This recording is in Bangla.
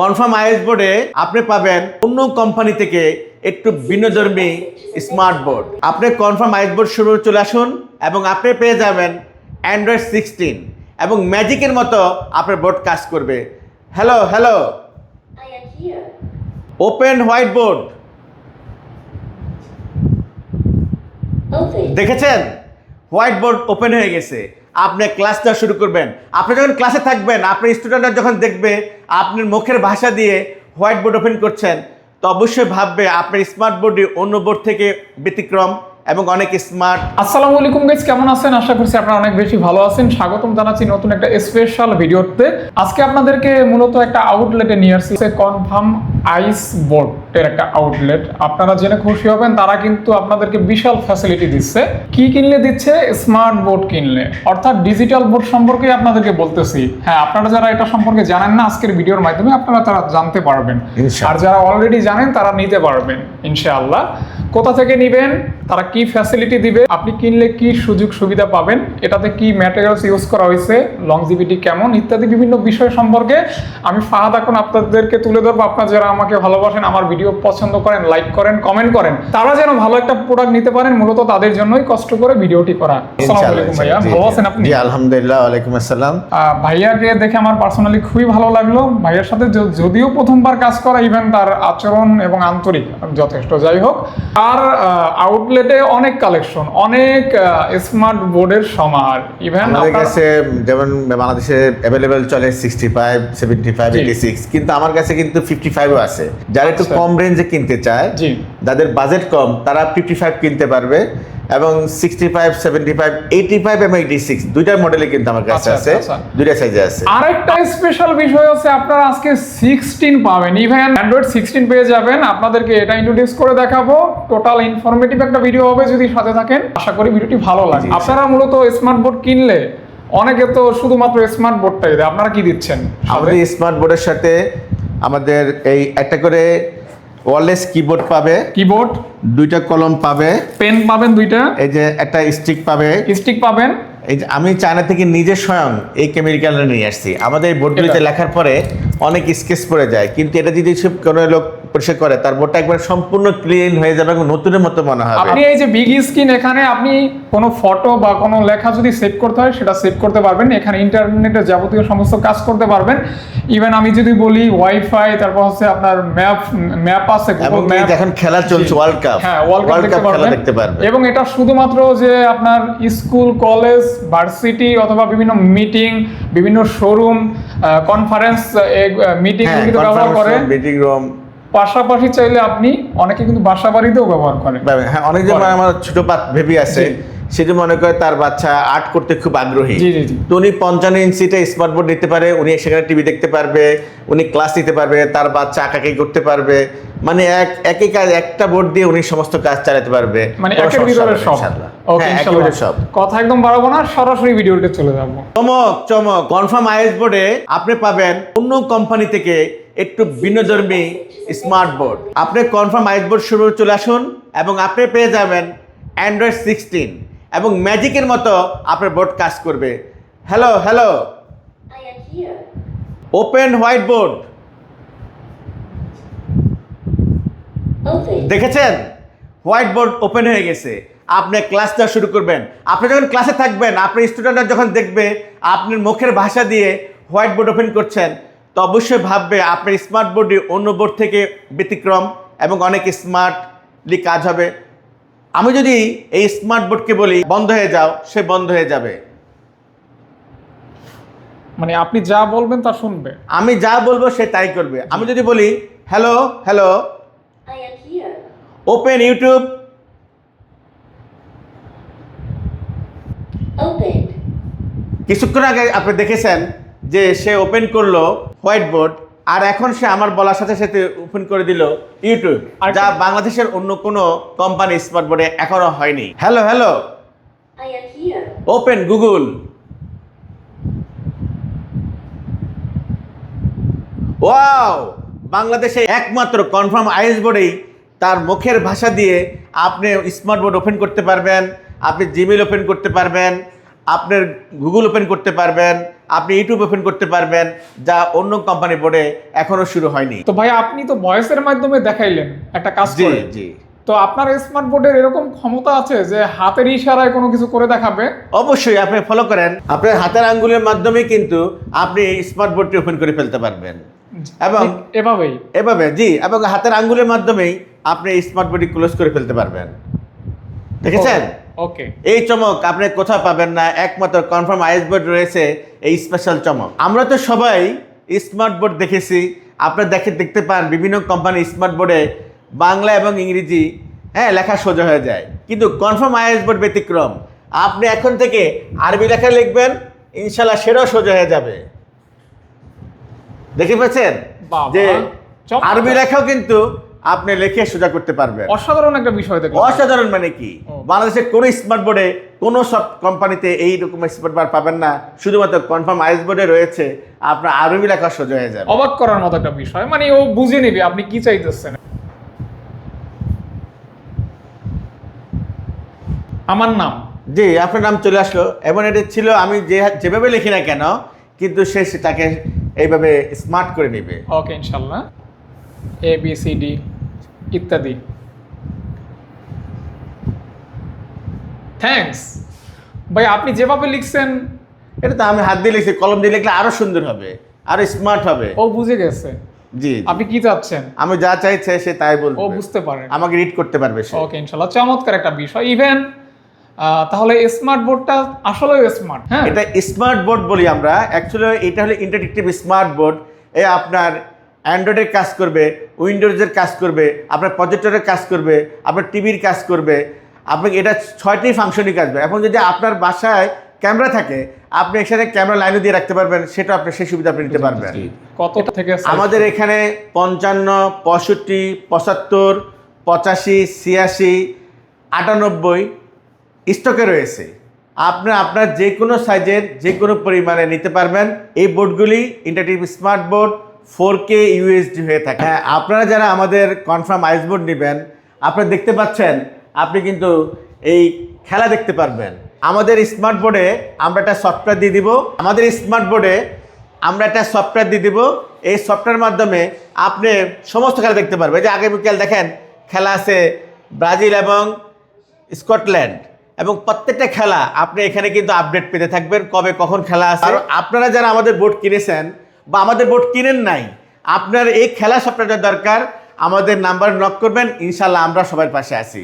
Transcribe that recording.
কনফার্ম আইএস বোর্ডে আপনি পাবেন অন্য কোম্পানি থেকে একটু ভিন্নধর্মী স্মার্ট বোর্ড। আপনি কনফার্ম আইএস বোর্ড শুরু চলে আসুন এবং আপনি পেয়ে যাবেন অ্যান্ড্রয়েড 16 এবং ম্যাজিকের মতো আপনার বোর্ড কাজ করবে। Hello hello, open white board. দেখেছেন, হোয়াইট বোর্ড ওপেন হয়ে গেছে। আপনি ক্লাসটা শুরু করবেন। আপনি যখন ক্লাসে থাকবেন, আপনার স্টুডেন্টরা যখন দেখবে আপনার মুখের ভাষা দিয়ে হোয়াইট বোর্ড ওপেন করছেন, তো অবশ্যই ভাববে আপনার স্মার্ট বোর্ডটি অন্য বোর্ড থেকে ব্যতিক্রম এবং অনেক স্মার্ট। আসসালামু আলাইকুম গাইস, কেমন আছেন? আশা করছি আপনারা অনেক বেশি ভালো আছেন। স্বাগতম জানাচ্ছি নতুন একটা স্পেশাল ভিডিওতে। আজকে আপনাদেরকে মূলত একটা আউটলেটে নিয়ে আসছি, কনফার্ম আইস বোর্ডের একটা আউটলেট। আপনারা জেনে খুশি হবেন, তারা কিন্তু আপনাদেরকে বিশাল ফ্যাসিলিটি দিচ্ছে। কি কিনলে দিচ্ছে? স্মার্ট বোর্ড কিনলে, অর্থাৎ ডিজিটাল বোর্ড সম্পর্কে আপনাদেরকে বলতেছি। হ্যাঁ, আপনারা যারা এটা সম্পর্কে জানেন না, আজকের ভিডিওর মাধ্যমে আপনারা তারা জানতে পারবেন, আর যারা অলরেডি জানেন তারা নিতে পারবেন ইনশাআল্লাহ। কোথা থেকে নেবেন, তারা কি ফ্যাসিলিটি দিবে, আপনি কিনলে কি সুযোগ সুবিধা পাবেন, এটাতে কি ম্যাটেরিয়ালস ইউজ করা হয়েছে, লংজিভিটি কেমন, ইত্যাদি বিভিন্ন বিষয় সম্পর্কে আমি ফাহাদ এখন আপনাদেরকে তুলে ধরবো। আপনারা যারা আমাকে ভালোবাসেন, আমার ভিডিও পছন্দ করেন, লাইক করেন, কমেন্ট করেন, তারা যেন ভালো একটা প্রোডাক্ট নিতে পারেন, মূলত তাদের জন্যই কষ্ট করে ভিডিওটি করা। আসসালামু আলাইকুম ভাইয়া, ভালো আছেন আপনি? জি আলহামদুলিল্লাহ, ওয়ালাইকুম আসসালাম। ভাইয়াকে দেখে আমার পার্সোনালি খুবই ভালো লাগলো। ভাইয়ার সাথে যদিও প্রথমবার কাজ করা, ইভেন তার আচরণ এবং আন্তরিক যথেষ্ট। যাই হোক, আর আউটলেটে অনেক কালেকশন, অনেক স্মার্ট বোর্ডের সমাহার। ইভেন আমাদের কাছে যেমন বাংলাদেশে অ্যাভেলেবেল চলে 65, 75, 86, কিন্তু আমার কাছে কিন্তু 55ও আছে। যারা একটু কম রেঞ্জে কিনতে চায়, যাদের বাজেট কম, তারা 55 কিনতে পারবে এবং 65, 75, 85 এবং 86 দুইটার মডেলই কিন্তু আমার কাছে আছে, দুইটা সাইজে আছে। আরেকটা স্পেশাল বিষয় হচ্ছে, আপনারা আজকে 16 পাবেন, ইভেন অ্যান্ড্রয়েড 16 পেয়ে যাবেন। আপনাদেরকে এটা ইন্ট্রোডিউস করে দেখাবো। টোটাল ইনফরমেটিভ একটা ভিডিও হবে, যদি সাথে থাকেন আশা করি ভিডিওটি ভালো লাগে। আপনারা মূলত স্মার্ট বোর্ড কিনলে অনেকে তো শুধুমাত্র স্মার্ট বোর্ডটাই দেয়, আপনারা কি দিচ্ছেন? আমাদের স্মার্ট বোর্ডের সাথে আমাদের এই একটা করে ওয়্যারলেস কিবোর্ড পাবে, কিবোর্ড, দুইটা কলম পাবে, পেন পাবেন দুইটা, এই যে একটা স্টিক পাবে, স্টিক পাবেন। এই যে আমি চায়না থেকে নিজে স্বয়ং এই কেমিক্যালটা নিয়ে আসছি। আমাদের এই বোর্ডগুলিতে লেখার পরে অনেক স্কেচ পড়ে যায়, কিন্তু এটা যদি কোনো লোক পরিষ্কার করে, তার বোর্ডটা একবার সম্পূর্ণ ক্লিন হয়ে যাবে এবং নতুনের মতো মনে হবে। আপনি এই যে বিগ স্ক্রিন, এখানে আপনি কোনো ফটো বা কোনো লেখা যদি সেভ করতে হয়, সেটা সেভ করতে পারবেন। এখানে ইন্টারনেটের যাবতীয় সমস্ত কাজ করতে পারবেন। ইভেন আমি যদি বলি ওয়াইফাই, তারপর হচ্ছে আপনার ম্যাপ আছে, গুগল ম্যাপ। এখন খেলা চলছে ওয়ার্ল্ড কাপ, হ্যাঁ ওয়ার্ল্ড কাপ খেলা দেখতে পারবেন। এবং এটা শুধুমাত্র যে আপনার স্কুল, কলেজ, ভার্সিটি অথবা বিভিন্ন মিটিং, বিভিন্ন শোরুম, কনফারেন্স মিটিং কিন্তু ব্যবহার করে, মিটিং রুম। পাশাপাশি চাইলে আপনি অনেকে কিন্তু বাসা বাড়িতেও ব্যবহার করেন। হ্যাঁ, অনেকজন আমার ছোট বেবি আছে, সেটা মনে করে তার বাচ্চা আর্ট করতে খুব আগ্রহী, তো উনি 55 ইঞ্চিটা স্মার্ট বোর্ড নিতে পারে, উনি সেখানে টিভি দেখতে পারবে, উনি ক্লাস নিতে পারবে, তার বাচ্চা আঁকাকি করতে পারবে। মানে একই কাজ, একটা বোর্ড দিয়ে উনি সমস্ত কাজ চালাতে পারবে, মানে একের ভিতরে সব। ওকে, ইনশাআল্লাহ সব কথা একদম বাড়াবো না, সরাসরি ভিডিওতে চলে যাব। চমক কনফার্ম আইএস বোর্ডে আপনি পাবেন অন্য কোম্পানি থেকে একটু ভিন্নধর্মী স্মার্ট বোর্ড। আপনি কনফার্ম আইএস বোর্ড শুরু চলে আসুন এবং আপনি পেয়ে যাবেন অ্যান্ড্রয়েড 16 এবং ম্যাজিকের মতো আপনার বোর্ড কাজ করবে। Hello hello, open white board. দেখেছেন, হোয়াইট বোর্ড ওপেন হয়ে গেছে। আপনি ক্লাসটা শুরু করবেন। আপনি যখন ক্লাসে থাকবেন, আপনার স্টুডেন্টরা যখন দেখবে আপনার মুখের ভাষা দিয়ে হোয়াইট বোর্ড ওপেন করছেন, তো অবশ্যই ভাববে আপনার স্মার্ট বোর্ডটি অন্য বোর্ড থেকে ব্যতিক্রম এবং অনেক স্মার্টলি কাজ হবে। আমি যদি এই স্মার্ট বোর্ডকে বলি বন্ধ হয়ে যাও, সে বন্ধ হয়ে যাবে। মানে আপনি যা বলবেন তা শুনবে, আমি যা বলবো সে তাই করবে। আমি যদি বলি হ্যালো হ্যালো, ওপেন ইউটিউব, কিছুক্ষণ আগে আপনি দেখেছেন যে সে ওপেন করলো হোয়াইট বোর্ড, আর এখন সে আমার বলার সাথে সাথে ওপেন করে দিল ইউটিউব, যা বাংলাদেশের অন্য কোনো কোম্পানি স্মার্ট বোর্ডে এখনো হয়নি। Hello hello, open Google, wow, বাংলাদেশে একমাত্র কনফার্ম আইএস বোর্ডেই তার মুখের ভাষা দিয়ে আপনি স্মার্ট বোর্ড ওপেন করতে পারবেন, আপনি জিমেল ওপেন করতে পারবেন, আপনার গুগল ওপেন করতে পারবেন, আপনি ইউটিউব ওপেন করতে পারবেন, যা অন্য কোম্পানি বোর্ডে এখনো শুরু হয়নি। তো ভাই আপনি তো ভয়েসের মাধ্যমে দেখাইলেন একটা কাজ জি করে। জি, তো আপনার স্মার্ট বোর্ডের এরকম ক্ষমতা আছে যে হাতের ইশারায় কোনো কিছু করে দেখাবে? অবশ্যই আপনি ফলো করেন, আপনার হাতের আঙ্গুলের মাধ্যমে কিন্তু আপনি স্মার্ট বোর্ডটি ওপেন করে ফেলতে পারবেন এবং এভাবেই? এভাবে জি, এবং হাতের আঙ্গুলের মাধ্যমেই আপনি স্মার্ট বোর্ডটি ক্লোজ করে ফেলতে পারবেন। দেখেছেন? ওকে। এই চমক আপনি কোথাও পাবেন না, একমাত্র কনফার্ম আইএস বোর্ড রয়েছে এই স্পেশাল চমক। আমরা তো সবাই স্মার্ট বোর্ড দেখেছি, আপনারা দেখতে পান বিভিন্ন কোম্পানি স্মার্ট বোর্ডে বাংলা এবং ইংরেজি লেখা সোজা হয়ে যায়, কিন্তু কনফার্ম আইএস বোর্ড ব্যতিক্রম। আপনি এখন থেকে আরবি লেখা লিখবেন, ইনশাল্লাহ সেটাও সোজা হয়ে যাবে। দেখে পেয়েছেন বাবা, যে চমৎকার। আরবি লেখাও কিন্তু আপনি লিখে সোজা করতে পারবেন। অসাধারণ একটা বিষয় দেখলাম। অসাধারণ মানে কি, বাংলাদেশের কোনো স্মার্ট বোর্ডে কোনো সব কোম্পানিতে এই রকম স্মার্ট বোর্ড পাবেন না, শুধুমাত্র কনফার্ম আইএস বোর্ডে রয়েছে। আপনার আরবি লেখা সোজা হয়ে যাবে। অবাক করার মতো একটা বিষয়, মানে ও বুঝে নেবে আপনি কি চাইতেছেন। আমার নাম, জি, আপনার নাম চলে আসলো, এবং এটা ছিল আমি যেভাবে লিখি না কেন, কিন্তু সে তাকে এইভাবে স্মার্ট করে নেবে। ওকে ইনশাল্লাহ, ABCD ইত্যাদি। থ্যাঙ্কস ভাই, আপনি যেভাবে লিখছেন। এটা তো আমি হাত দিয়ে লিখছি, কলম দিয়ে লিখলে আরো সুন্দর হবে, আরো স্মার্ট হবে। ও বুঝে গেছে জি, আপনি কি চাচ্ছেন। আমি যা চাইছে সে তাই বলবে, ও বুঝতে পারে, আমাকে রিড করতে পারবে সে। ওকে ইনশাল্লাহ, চমৎকার একটা বিষয়। ইভেন তাহলে স্মার্ট বোর্ডটা আসলেও স্মার্ট। হ্যাঁ, এটা স্মার্ট বোর্ড বলি আমরা, অ্যাকচুয়ালি এটা হলো ইন্টারেক্টিভ স্মার্ট বোর্ড। এ আপনার অ্যান্ড্রয়েডের কাজ করবে, উইন্ডোজের কাজ করবে, আপনার প্রজেক্টরের কাজ করবে, আপনার টিভির কাজ করবে। আপনি এটা 6টি ফাংশনই কাজ করবে। এখন যদি আপনার বাসায় ক্যামেরা থাকে, আপনি এখানে ক্যামেরা লাইনও দিয়ে রাখতে পারবেন, সেটা আপনি সেই সুবিধা আপনি নিতে পারবেন। কত থেকে আমাদের এখানে 55, 65, 75, 85, 86, 98 স্টকে রয়েছে। আপনার যে কোনো সাইজের যে কোনো পরিমাণে নিতে পারবেন। এই বোর্ডগুলি interactive smart board 4K UHD হয়ে থাকে। হ্যাঁ, আপনারা যারা আমাদের কনফার্ম আইস বোর্ড নেবেন, আপনারা দেখতে পাচ্ছেন, আপনি কিন্তু এই খেলা দেখতে পারবেন। আমাদের স্মার্ট বোর্ডে আমরা একটা সফটওয়্যার দিয়ে দিব, এই সফটওয়্যার মাধ্যমে আপনি সমস্ত খেলা দেখতে পারবেন। যে আগামীকাল দেখেন খেলা আছে ব্রাজিল এবং স্কটল্যান্ড, এবং প্রত্যেকটা খেলা আপনি এখানে কিন্তু আপডেট পেতে থাকবেন, কবে কখন খেলা আছে। আর আপনারা যারা আমাদের বোর্ড কিনেছেন বা আমাদের বোর্ড কিনেন নাই, আপনার এই খেলা সফটওয়্যারটা দরকার, আমাদের নাম্বার নক করবেন, ইনশাল্লাহ আমরা সবার পাশে আছি।